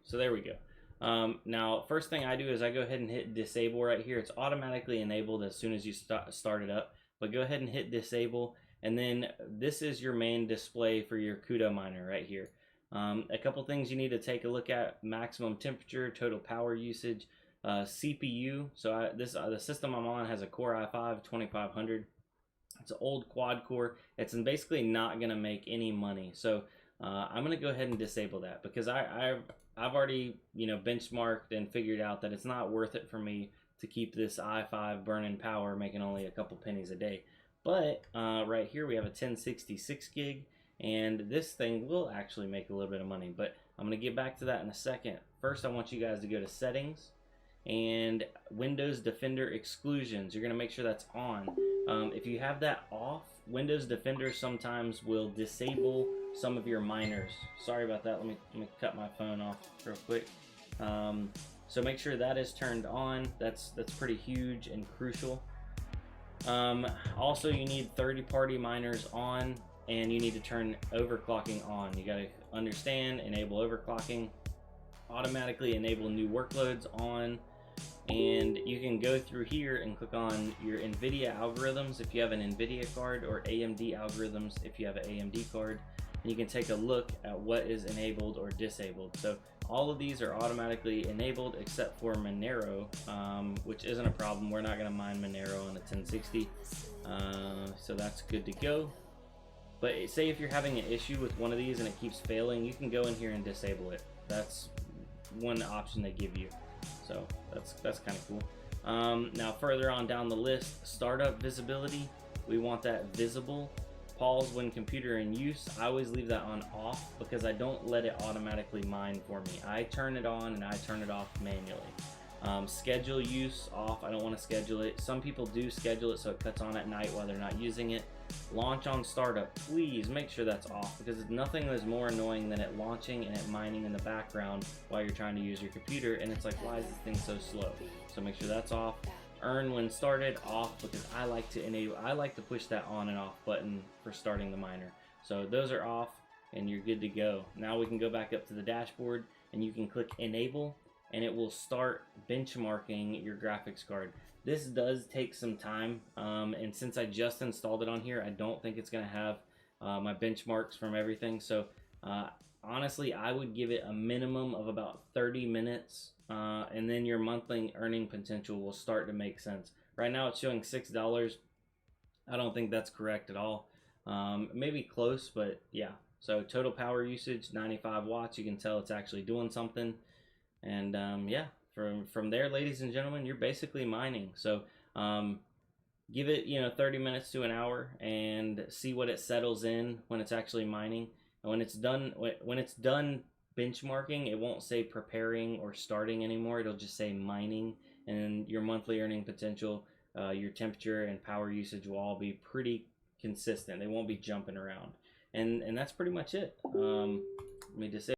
So there we go. Now, first thing I do is I go ahead and hit disable right here. It's automatically enabled as soon as you start it up. But go ahead and hit disable. And then this is your main display for your Cudo miner right here. A couple things you need to take a look at: maximum temperature, total power usage, CPU. So the system I'm on has a Core i5 2500. It's an old quad core. It's basically not going to make any money. So I'm going to go ahead and disable that because I've already benchmarked and figured out that it's not worth it for me to keep this i5 burning power, making only a couple pennies a day. But right here we have a 1066 gig, and this thing will actually make a little bit of money. But I'm going to get back to that in a second. First, I want you guys to go to settings and Windows Defender exclusions. You're going to make sure that's on. If you have that off, Windows Defender sometimes will disable some of your miners. Sorry about that. Let me cut my phone off real quick. So make sure that is turned on. That's pretty huge and crucial. Also, you need third-party miners on, and you need to turn overclocking on. You got to understand, enable overclocking, automatically enable new workloads on. And you can go through here and click on your NVIDIA algorithms if you have an NVIDIA card, or AMD algorithms if you have an AMD card, and you can take a look at what is enabled or disabled. So all of these are automatically enabled except for Monero, which isn't a problem. We're not going to mine Monero on a 1060, so that's good to go. But say if you're having an issue with one of these and it keeps failing, you can go in here and disable it. That's one option they give you. So that's kind of cool. Now further on down the list, startup visibility, we want that visible. Pause when computer in use, I always leave that on off because I don't let it automatically mine for me. I turn it on and I turn it off manually. Schedule use off, I don't want to schedule it. Some people do schedule it so it cuts on at night while they're not using it. Launch on startup, please make sure that's off because nothing is more annoying than it launching and it mining in the background while you're trying to use your computer, and it's like, why is this thing so slow? So make sure that's off. Earn when started, off, because I like to push that on and off button for starting the miner. So those are off and you're good to go. Now we can go back up to the dashboard and you can click enable and it will start benchmarking your graphics card. This does take some time, and since I just installed it on here, I don't think it's going to have my benchmarks from everything. So honestly, I would give it a minimum of about 30 minutes, and then your monthly earning potential will start to make sense. Right now it's showing $6. I don't think that's correct at all. Maybe close, but yeah. So total power usage, 95 watts. You can tell it's actually doing something. And yeah, from there, ladies and gentlemen, you're basically mining. So give it 30 minutes to an hour and see what it settles in when it's actually mining. And when it's done benchmarking, it won't say preparing or starting anymore. It'll just say mining, and your monthly earning potential, your temperature and power usage will all be pretty consistent. They won't be jumping around, and that's pretty much it. Let me just say